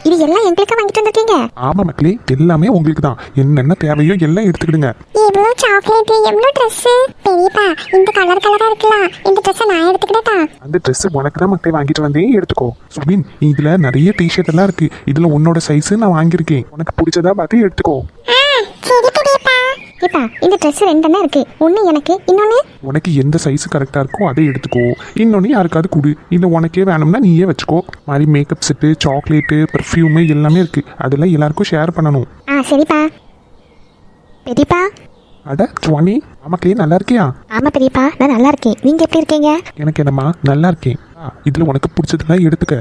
இது எல்லாம் எங்களுக்கு வாங்கிட்டு வந்திருக்கீங்க? ஆமா மக்களே, எல்லாமே உங்களுக்கு தான். என்னென்ன தேவையோ எல்லாம் எடுத்துக்கிடுங்க. இவ்வளோ சாக்லேட், எவ்வளோ ட்ரெஸ். பெரியப்பா, இந்த கலர் கலரா இருக்கலாம், இந்த ட்ரெஸ் நான் எடுத்துக்கிட்டா? அந்த ட்ரெஸ் உனக்கு தான் மக்களே வாங்கிட்டு வந்தேன், எடுத்துக்கோ. சுபின், இதுல நிறைய டிஷர்ட் எல்லாம் இருக்கு. இதுல உன்னோட சைஸ் நான் வாங்கியிருக்கேன். உனக்கு பிடிச்சதா பார்த்து எடுத்துக்கோ. சரி பெரியப்பா. இப்பா, இந்த ட்ரெஸ் ரெண்டெண்ணா இருக்கு. ஒன்று எனக்கு, இன்னொன்று உனக்கு எந்த சைஸ் கரெக்டாக இருக்கோ அதை எடுத்துக்கோ. இன்னொன்று யாருக்காவது கொடு. இல்லை உனக்கே வேணும்னா நீயே வச்சுக்கோ. மாதிரி மேக்கப் செட்டு, சாக்லேட்டு, பெர்ஃப்யூமு எல்லாமே இருக்குது. அதெல்லாம் எல்லாருக்கும் ஷேர் பண்ணணும். சரிப்பா. பெரியப்பா. அட சுவாமி, ஆமாக்கே நல்லா இருக்கியா? ஆமாம் பெரியப்பா, நான் நல்லா இருக்கேன். நீங்கள் எப்படி இருக்கீங்க? எனக்கு என்னம்மா, நல்லா இருக்கேன். இதில் உனக்கு பிடிச்சதெல்லாம் எடுத்துக்க.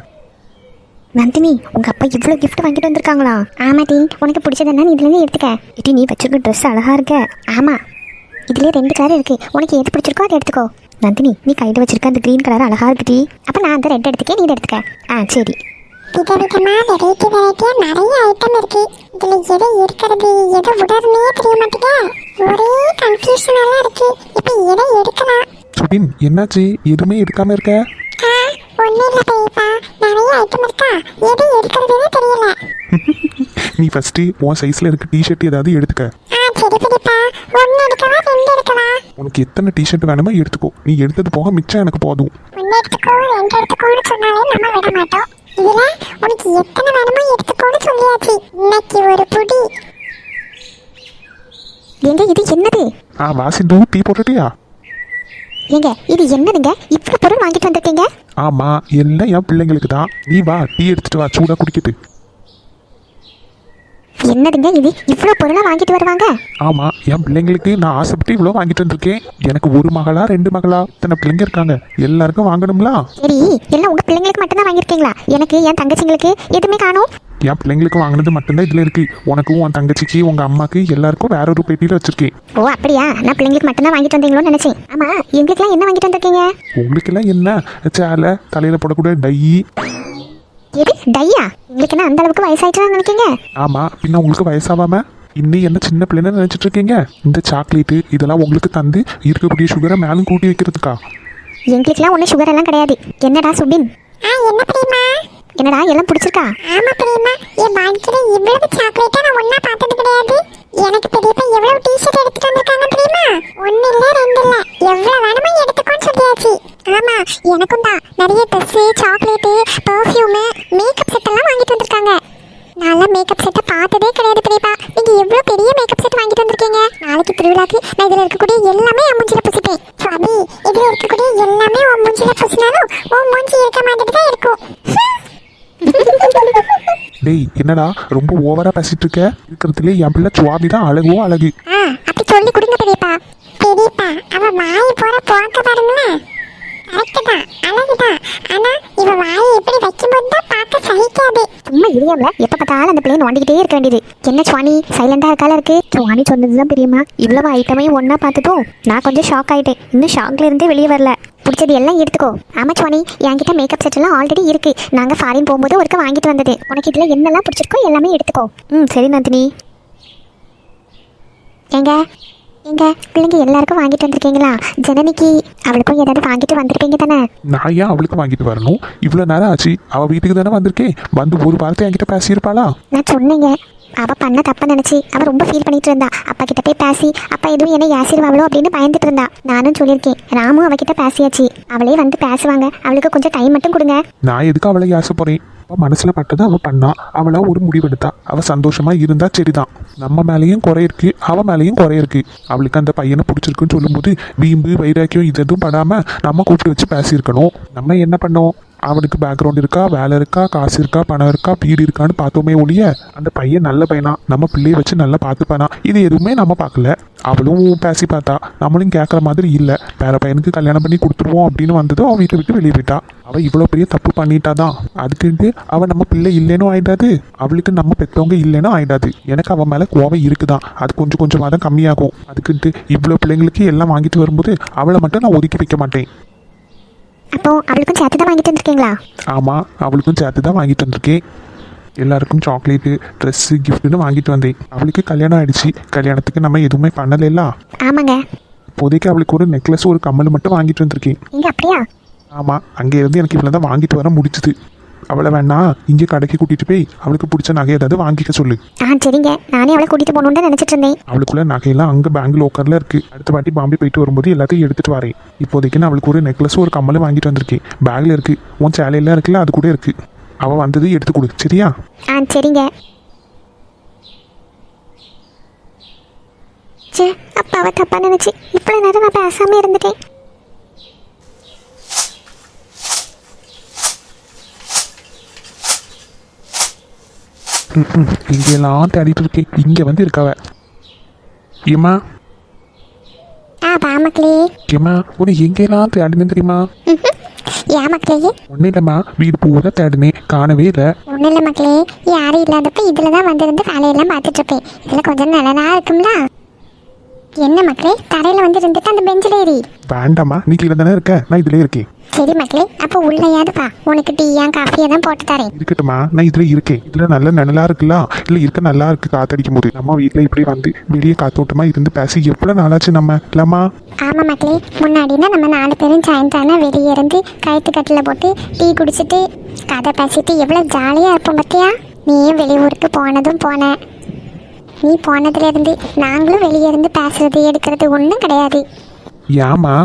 நந்தினி, உங்க அப்பா இவ்வளோ கிஃப்ட் வாங்கிட்டு வந்திருக்காங்களா? ஆமா டி, உனக்கு பிடிச்சதுன்னா இதுலேருந்து எடுத்துக்க. இட்டி, நீ வச்சிருக்க ட்ரெஸ் அழகா இருக்க. ஆமா, இதுலேயே 2 கலர் இருக்கு. உனக்கு எது பிடிச்சிருக்கோ அதை எடுத்துக்கோ. நந்தினி, நீ கையில் வச்சிருக்க அந்த க்ரீன் கலர் அழகா இருக்கு டி. அப்போ நான் அந்த ரெட் எடுத்துக்கேன், நீ இதை எடுத்துக்க. சரி. விதவிதமா வெரைட்டியா நிறைய ஐட்டம் இருக்கு. இதுல எதை எடுக்கிறது, எதை விடறதுனே தெரிய மாட்டேங்க. ஒரே கன்ஃபியூஷனெல்லாம் இருக்கு. இப்போ எதை எடுக்கலாம்? சுபின், என்னாச்சு? எதுவுமே எடுக்காம இருக்க? ஒன்றும் இல்லை பெரியப்பா, நிறைய ஐட்டம் இருக்கா, எதை எடுக்கிறதுனே தெரியல. நீ ஃபர்ஸ்ட் உன் சைஸ்ல இருக்க டிஷர்ட் ஏதாவது எடுத்துக்க. சரி பெரியப்பா, 1 எடுக்கவா 2 எடுக்கவா? உனக்கு எத்தனை டிஷர்ட் வேணுமோ எடுத்துக்கோ. நீ எடுத்தது போக மிச்சம் எனக்கு போதும். 1 எடுத்துக்கோ 2 எடுத்துக்கோன்னு சொன்னாலே நம்ம விட மாட்டோம். இதுல உனக்கு எத்தனை வேணுமோ எடுத்துக்கோன்னு சொல்லியாச்சு. இன்னைக்கு ஒரு புடி. எங்க இது என்னது? வாசிந்து, டீ போட்டுட்டியா? ஏங்க, இது என்னதுங்க? இவ்வளோ பொருள் வாங்கிட்டு வந்திருக்கீங்க? ஆமா, எல்லாம் என் பிள்ளைங்களுக்கு தான். நீ வா, டீ எடுத்துட்டு வா, சூடா குடிக்கிட்டு. என்னதுங்க இது, இவ்வளோ பொருளா வாங்கிட்டு வருவாங்க? ஆமா, என் பிள்ளைங்களுக்கு நான் ஆசைப்பட்டு இவ்வளோ வாங்கிட்டு வந்திருக்கேன். எனக்கு 1 மகளா 2 மகளா இத்தனை பிள்ளைங்க இருக்காங்க, எல்லாருக்கும் வாங்கணும்ல. சரி, எல்லாம் உங்க பிள்ளைங்களுக்கு மட்டும் தான் வாங்கியிருக்கீங்களா? எனக்கு, என் தங்கச்சிங்களுக்கு எதுவுமே காணோம். என் பிள்ளைங்களுக்கு வாங்கினது மட்டும்தான் இதுல இருக்கு. உனக்கும் உன் தங்கச்சிக்கு உங்க அம்மாக்கு எல்லாருக்கும் வேற ஒரு பெட்டியில வச்சிருக்கேன். ஓ அப்படியா? நான் பிள்ளைங்களுக்கு மட்டும் தான் வாங்கிட்டு வந்தீங்களோன்னு நினைச்சேன். ஆமா, எங்களுக்குலாம் என்ன வாங்கிட்டு வந்திருக்கீங்க? உங்களுக்கு எல்லாம் என்ன? சேலை, தலையில போடக்கூடிய டை. எது டையா? உங்களுக்கு என்ன அந்த அளவுக்கு வயசாயிட்டுன்னு நினைக்கீங்க? ஆமா, பின்ன உங்களுக்கு வயசாவாம இன்னும் என்ன சின்ன பிள்ளைன்னு நினைச்சிட்டு இருக்கீங்க? இந்த சாக்லேட்டு இதெல்லாம் உங்களுக்கு தந்து இருக்கக்கூடிய சுகரை மேலும் கூட்டி வைக்கிறதுக்கா? எங்களுக்குலாம் ஒன்றும் சுகர் எல்லாம் கிடையாது. என்னடா சுபின்? என்ன பிரியமா? என்னடா எல்லாம் பிடிச்சிருக்கா? ஆமா பிரியமா, என் வாழ்க்கையில இவ்வளவு சாக்லேட்டை நான் ஒண்ணா பார்த்தது கிடையாது. எனக்கு பெரியப்பா எவ்வளவு டீ-ஷர்ட் எடுத்துட்டு வந்திருக்காங்க தெரியுமா? 1 இல்ல 2 இல்ல, எவ்வளவு வேணுமோ எடுத்துக்கோன்னு சொல்லியாச்சு. ஆமா, எனக்கும் தான் நிறைய dress, chocolate, perfume, makeup set எல்லாம் வாங்கிட்டு வந்திருக்காங்க. நல்ல மேக்கப் செட்டை பார்த்ததே கிடையாது பெரியப்பா. நீங்க எவ்வளவு பெரிய மேக்கப் செட் வாங்கிட்டு வந்திருக்கீங்க. நாளைக்கு திருவிழாக்கு நான் இதுல இருக்கக்கூடிய எல்லாமே என் மூஞ்சில பூசிப்பேன். சுவாமி, இதுல இருக்கக்கூடிய எல்லாமே உன் மூஞ்சில பூசினாலும் உன் மூஞ்சி இருக்க மாதிரி தான் இருக்கும். டேய், என்னடா ரொம்ப ஓவரா பேசிட்டு இருக்க? இருக்கிறதுலே என் பிள்ளை சுவாமி தான் அழகோ அழகு. அப்படி சொல்லி கொடுங்க பெரியப்பா. பெரியப்பா, அவ வாய் போற போக்க பாருங்களேன். கரெக்ட் தான், அழகுதான். ஆனா இவ வாயை எப்படி வைக்கும்போது தான் பார்க்க சகிக்காது. சும்மா இரியாமல எப்ப பார்த்தாலும் அந்த பிள்ளைய நோண்டிக்கிட்டே இருக்க வேண்டியது. என்ன சுவாணி சைலண்டா இருக்கால இருக்கு? சுவாணி சொன்னதுதான் பெரியம்மா. இவ்வளவு ஐட்டமையும் ஒன்னா பார்த்துட்டும் நான் கொஞ்சம் ஷாக் ஆயிட்டேன். இன்னும் ஷாக்ல இருந்தே வெளியே வரல. பிடிச்சது எல்லாம் எடுத்துக்கோ. ஆமா சுவாணி, என்கிட்ட மேக்கப் செட் எல்லாம் ஆல்ரெடி இருக்கு. நாங்க ஃபாரின் போகும்போது ஒருக்க வாங்கிட்டு வந்தது. உனக்கு இதுல என்னெல்லாம் பிடிச்சிருக்கோ எல்லாமே எடுத்துக்கோ. சரி நந்தினி. எங்க எங்க பிள்ளைங்க எல்லாருக்கும் வாங்கிட்டு வந்திருக்கீங்களா? ஜனனிக்கு அவளுக்கும் ஏதாவது வாங்கிட்டு வந்திருப்பீங்க தானே? நான் ஏன் அவளுக்கு வாங்கிட்டு வரணும்? இவ்வளவு நேரம் ஆச்சு, அவ வீட்டுக்கு தானே வந்திருக்கேன். வந்து ஒரு வார்த்தை என்கிட்ட பேசியிருப்பாளா? நான் சொன்னேங்க, அவ பண்ண தப்ப நினைச்சு அவ ரொம்ப ஃபீல் பண்ணிட்டு இருந்தா. அப்பா கிட்ட போய் பேசி அப்பா எதுவும் என்ன யாசிருவாளோ அப்படின்னு பயந்துட்டு இருந்தா. நானும் சொல்லியிருக்கேன், ராமும் அவகிட்ட பேசியாச்சு. அவளே வந்து பேசுவாங்க. அவளுக்கு கொஞ்சம் டைம் மட்டும் கொடுங்க. நான் எதுக்கு அவளை யாச போறேன்? அவள் மனசுல பட்டதை அவள் பண்ணா. அவளா ஒரு முடிவெடுத்தா. அவள் சந்தோஷமா இருந்தா சரிதான். நம்ம மேலேயும் குறை இருக்கு, அவ மேலேயும் குறை இருக்கு. அவளுக்கு அந்த பையனை பிடிச்சிருக்குன்னு சொல்லும்போது வீம்பு வைராக்கியம் இது எதுவும் படாம நம்ம கூப்பிட்டு வச்சு பேசியிருக்கணும். நம்ம என்ன பண்ணோம்? அவனுக்கு பேக்ரவுண்ட் இருக்கா, வேலை இருக்கா, காசு இருக்கா, பணம் இருக்கா, வீடு இருக்கான்னு பார்த்தோமே ஒழிய அந்த பையன் நல்ல பையனா, நம்ம பிள்ளைய வச்சு நல்லா பார்த்துப்பானா, இது எதுவுமே நம்ம பார்க்கல. அவளும் பேசி பார்த்தா, நம்மளும் கேட்குற மாதிரி இல்லை. வேற பையனுக்கு கல்யாணம் பண்ணி கொடுத்துருவோம் அப்படின்னு வந்ததும் அவள் வீட்டை விட்டு வெளியே போயிட்டா. அவள் இவ்வளோ பெரிய தப்பு பண்ணிட்டாதான். அதுக்குன்ட்டு அவள் நம்ம பிள்ளை இல்லைன்னு ஆயிடாது, அவளுக்கு நம்ம பெற்றவங்க இல்லைன்னு ஆயிடாது. எனக்கு அவன் மேலே கோவம் இருக்குதான், அது கொஞ்சம் கொஞ்சமாக தான் கம்மியாகும். அதுக்குன்ட்டு இவ்வளோ பிள்ளைங்களுக்கு எல்லாம் வாங்கிட்டு வரும்போது அவளை மட்டும் நான் ஒதுக்கி வைக்க மாட்டேன். அப்போ அவளுக்கும் சேர்த்து தான் வாங்கிட்டு வந்திருக்கீங்களா? ஆமாம், அவளுக்கும் சேர்த்து தான் வாங்கிட்டு வந்திருக்கேன். எல்லாருக்கும் சாக்லேட்டு, ட்ரெஸ்ஸு, கிஃப்ட்டுன்னு வாங்கிட்டு வந்தேன். அவளுக்கு கல்யாணம் ஆயிடுச்சு. கல்யாணத்துக்கு நம்ம எதுவுமே பண்ணலைல்ல. ஆமாங்க. இப்போதைக்கு அவளுக்கு ஒரு நெக்லஸ், ஒரு கம்மல் மட்டும் வாங்கிட்டு வந்திருக்கேன். அப்படியா? ஆமாம், அங்கே இருந்து எனக்கு இவ்வளோ தான் வாங்கிட்டு வர முடிச்சுது. அவளை வேணா இங்கே கடைக்கு கூட்டிட்டு போய் அவளுக்கு பிடிச்ச நகை ஏதாவது வாங்கிக்க சொல்லு. சரிங்க, நானே அவளை கூட்டிட்டு போகணுன்னு நினைச்சிட்டு இருந்தேன். அவளுக்குள்ள நகையெல்லாம் அங்கே பேங்க் லோக்கரில் இருக்கு. அடுத்த வாட்டி பாம்பே போயிட்டு வரும்போது எல்லாத்தையும் எடுத்துட்டு வரேன். இப்போதைக்கு நான் அவளுக்கு ஒரு நெக்லஸும் ஒரு கம்மலும் வாங்கிட்டு வந்திருக்கேன். பேக்ல இருக்கு. உன் சேலையெல்லாம் இருக்குல்ல, அது கூட இருக்கு. அவள் வந்தது எடுத்து கொடு, சரியா? சரிங்க. சே, அப்பாவை தப்பா நினைச்சு இவ்வளவு நேரம் நான் பேசாம இருந்துட்டேன். இங்கெல்லாம் தேடிட்டு இருக்கேன். இங்கே வந்து இருக்காவ. ஏம்மா வா மக்களே. ஏம்மா உன்னை எங்கெல்லாம் தேடினேன் தெரியுமா? ஏன் மக்களே? ஒன்றும் இல்லைம்மா, வீடு பூரா தேடினேன், காணவே இல்லை. ஒன்றும் இல்லை மக்களே, யாரும் இல்லாதப்ப இதில் தான் வந்திருந்து வேலையெல்லாம் பார்த்துட்டு இருப்பேன். இதில் கொஞ்சம் நல்லதா இருக்கும்ல. என்ன மக்களே, தரையில் வந்து இருந்துட்டு அந்த பெஞ்சில் ஏறி? வேண்டாம்மா, நீ கீழே தானே இருக்க, நான் இதில் இருக்கேன். சரி மக்களே, அப்போ உள்ளேயாவது பா, உனக்கு டீயா காஃபியா தான் போட்டு தரேன். இருக்கட்டும்மா, நான் இதில் இருக்கேன். இதில் நல்ல நிழலா இருக்குல்ல, இல்லை இருக்க நல்லா இருக்கு. காத்தடிக்கும் போது நம்ம வீட்டில் இப்படி வந்து வெளியே காத்தோட்டமா இருந்து பேசி எவ்வளோ நாளாச்சு நம்ம இல்லம்மா? ஆமாம் மக்களே, முன்னாடினா நம்ம 4 பேரும் சாயந்தரம் வெளியே இருந்து கயிற்று கட்டில் போட்டு டீ குடிச்சிட்டு கதை பேசிட்டு எவ்வளோ ஜாலியாக இருப்போம் பார்த்தியா? நீயும் வெளியூருக்கு போனதும் போன. நீ போனதுலேருந்து நாங்களும் வெளியே இருந்து பேசுறது எடுக்கிறது ஒன்றும் கிடையாது. ஏம்மா?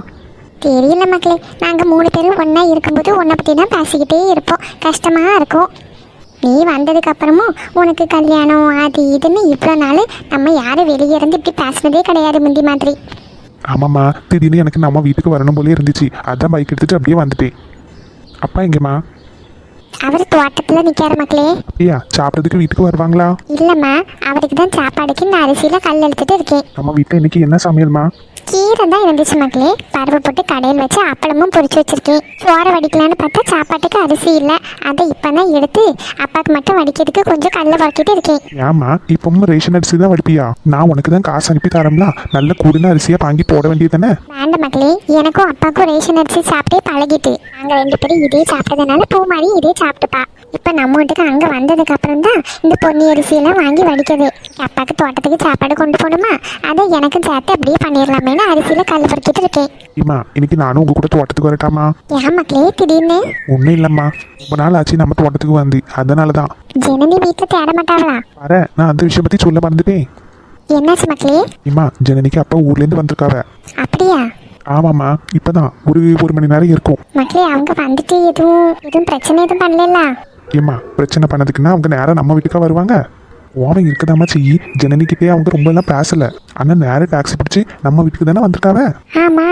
தெரியல மக்களே, நாங்கள் 3 பேரும் ஒன்றா இருக்கும்போது உன்னை பற்றி தான் பேசிக்கிட்டே இருப்போம். கஷ்டமாக இருக்கும். நீ வந்ததுக்கு அப்புறமும் உனக்கு கல்யாணம் அது இதுன்னு இவ்வளோ நாள் நம்ம யாரும் வெளியே இருந்து இப்படி பேசுனதே கிடையாது முந்தி மாதிரி. ஆமாம்மா, திடீர்னு எனக்கு நம்ம வீட்டுக்கு வரணும் போலே இருந்துச்சு. அதான் பைக் எடுத்துட்டு அப்படியே வந்துட்டேன். அப்பா எங்கேம்மா? அவர் தோட்டத்தில் நிற்காரு மக்களே. அப்படியா? சாப்பிட்றதுக்கு வீட்டுக்கு வருவாங்களா? இல்லைம்மா, அவருக்கு தான் சாப்பாடுக்கு நான் அரிசியில் கல் எடுத்துட்டு இருக்கேன். நம்ம வீட்டில் இன்னைக்கு என்ன சமையல்மா? கீரை தான் இருந்துச்சு மக்களே. பருப்பு போட்டு கடையில் வச்சு அப்பளமும் பொரிச்சு வச்சிருக்கேன். சோறை வடிக்கலான்னு பார்த்தா சாப்பாட்டுக்கு அரிசி இல்லை. அதை இப்போ தான் எடுத்து அப்பாவுக்கு மட்டும் வடிக்கிறதுக்கு கொஞ்சம் கல்லை வறுக்கிட்டு இருக்கேன். ஏம்மா, இப்பவும் ரேஷன் அரிசி தான் வடிப்பியா? நான் உனக்கு தான் காசு அனுப்பி தரம்ல, நல்ல கூடுன அரிசியாக வாங்கி போட வேண்டியது தானே? வேண்டாம் மக்களே, எனக்கும் அப்பாவுக்கும் ரேஷன் அரிசி சாப்பிட்டே பழகிட்டு நாங்கள் 2 பேரும் இதே சாப்பிட்டதுனால பூ மாதிரி இதே சாப்பிட்டுப்பா. இப்போ நம்ம வீட்டுக்கு அங்கே வந்ததுக்கு அப்புறம் தான் இந்த பொன்னி அரிசியெல்லாம் வாங்கி வடிக்கிறது. அப்பாவுக்கு தோட்டத்துக்கு சாப்பாடு கொண்டு போகணுமா, அதை எனக்கும் சேர்த்து அப்படியே பண்ணிடலாமேன்னு அரிசியில் கல் பறிக்கிட்டு இருக்கேன். ஏம்மா, இன்னைக்கு நானும் உங்க கூட தோட்டத்துக்கு வரட்டாமா? ஏன் மக்களே திடீர்னு? ஒன்றும் இல்லைம்மா, ரொம்ப நாள் ஆச்சு நம்ம தோட்டத்துக்கு வந்து, அதனால தான். ஜனனி வீட்டில் தேட மாட்டாங்களா? வர நான் அந்த விஷயம் பற்றி சொல்ல மறந்துட்டேன். என்னாச்சு மக்களே? ஏம்மா, ஜனனிக்கு அப்பா ஊர்லேருந்து வந்திருக்காவ. அப்படியா? ஆமாம்மா, இப்போதான் ஒரு மணி நேரம் இருக்கும். மக்களே, அவங்க வந்துட்டு எதுவும் பிரச்சனை எதுவும் பண்ணல? ஏம்மா, பிரச்சனை பண்ணதுக்குன்னா அவங்க நேரம் நம்ம வீட்டுக்கா வருவாங்க? கோவம் இருக்குதாம்மா செய்யி. ஜனனிக்கிட்டே அவங்க ரொம்ப எல்லாம் பேசல. ஆனால் நேரம் டாக்ஸி பிடிச்சி நம்ம வீட்டுக்கு தானே வந்திருக்காவ. ஆமா.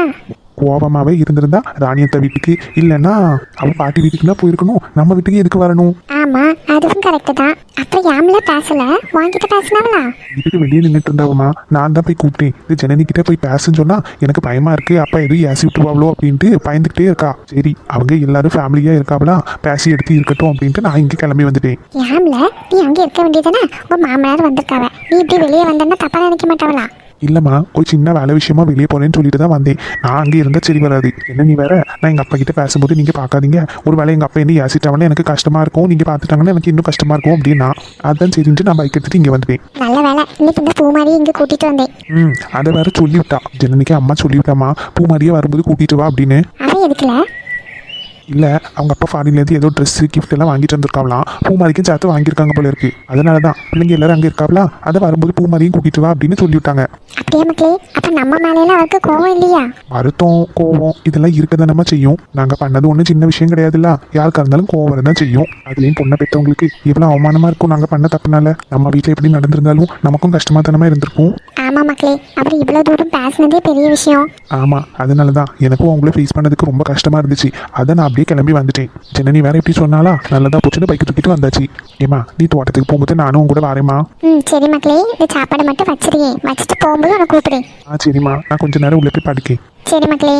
கோபமாகவே இருந்திருந்தா ராணியத்த வீட்டுக்கு இல்லைன்னா அவன் பாட்டி வீட்டுக்கு தான் போயிருக்கணும். நம்ம வீட்டுக்கு எதுக்கு வரணும்? ஆமா, அதுவும் கரெக்டு தான். அப்புறம் யாமல பேசல, வாங்கிட்டு பேசினாவளா? வீட்டுக்கு வெளியே நின்றுட்டு இருந்தாவமா. நான் தான் போய் கூப்பிட்டேன். இது ஜனனிக்கிட்ட போய் பேசுன்னு சொன்னா எனக்கு பயமா இருக்கு, அப்பா எதுவும் ஏசி விட்டுருவாங்களோ அப்படின்ட்டு பயந்துக்கிட்டே இருக்கா. சரி, அவங்க எல்லாரும் ஃபேமிலியா இருக்காவளா, பேசி எடுத்து இருக்கட்டும் அப்படின்ட்டு நான் இங்கே கிளம்பி வந்துட்டேன். யாமல நீ அங்கே இருக்க வேண்டியதானே? உங்க மாமனார் வந்திருக்காவ, நீ இப்படி வெளியே வந்தேன்னா தப்பா நினைக்க மாட்டாவளா? இல்லைம்மா, ஒரு சின்ன வேலை விஷயமா வெளியே போறேன்னு சொல்லிட்டு தான் வந்தேன். நான் அங்கே இருந்தால் சரி வராது. என்ன நீ வேற, நான் எங்கள் அப்பா கிட்ட பேசும்போது நீங்கள் பார்க்காதீங்க. ஒரு வேலை எங்கள் அப்பா என்ன ஏசிட்டாங்கன்னா எனக்கு கஷ்டமா இருக்கும், நீங்கள் பார்த்துட்டாங்கன்னா எனக்கு இன்னும் கஷ்டமா இருக்கும் அப்படின்னா அதான் சரின்ட்டு நான் பைக் எடுத்துட்டு இங்கே வந்துட்டேன். நல்ல வேலை, இன்னைக்கு இந்த பூ மாதிரி இங்கே கூட்டிட்டு வந்தேன். அதை வேற சொல்லிவிட்டா ஜனனிக்கு. அம்மா சொல்லிவிட்டாமா, பூ மாதிரியே வரும்போது கூட்டிட்டு வா அப்படின்னு. அவன் எதுக்குல? இல்லை, அவங்க அப்பா ஃபாரின்லேருந்து ஏதோ ட்ரெஸ்ஸு கிஃப்ட் எல்லாம் வாங்கிட்டு வந்திருக்காங்களாம். பூ மாதிரிக்கும் சேர்த்து வாங்கியிருக்காங்க போல இருக்கு. அதனால தான் பிள்ளைங்க எல்லாரும் அங்கே இருக்காங்களா, அதை வரும்போது பூ மாதிரியும் கூட்டிட்டு வா அப்படின்னு சொல்லிவிட்டாங்க. அப்படியே மக்களே, அப்போ நம்ம மேலையெல்லாம் அவருக்கு கோவம் இல்லையா? வருத்தம் கோவம் இதெல்லாம் இருக்க தானே செய்யும். நாங்கள் பண்ணது ஒன்றும் சின்ன விஷயம் கிடையாதுல்ல. யாருக்கா இருந்தாலும் கோவம் வரதான் செய்யும். அதுலேயும் பொண்ணை பெற்றவங்களுக்கு எவ்வளோ அவமானமாக இருக்கும் நாங்கள் பண்ண தப்புனால. நம்ம வீட்டில் எப்படி நடந்திருந்தாலும் நமக்கும் கஷ்டமாக தானே இருந்திருக்கும். ஆமாம் மக்களே, அப்புறம் இவ்வளோ தூரம் பேசினதே பெரிய விஷயம். ஆமாம், அதனால தான் எனக்கும் அவங்கள ஃபேஸ் பண்ணதுக்கு ரொம்ப கஷ்டமாக இருந்துச்சு. அதை நான் அப்படியே கிளம்பி வந்துட்டேன். ஜனனி வேற எப்படி சொன்னாலா, நல்லதா போச்சுன்னு பைக்கு தூக்கிட்டு வந்தாச்சு. ஏமா, நீ தோட்டத்துக்கு போகும்போது நானும் உங்க கூட வரேம்மா. சரி மக்களே, இந்த சாப்பாடை மட்டும் வச்சிருக்கேன், வச்சுட்டு போகும்போது உனக்கு கூப்பிடுறேன். சரிம்மா, நான் கொஞ்ச நேரம் உள்ள போய் படிக்கேன். சரி மக்களே.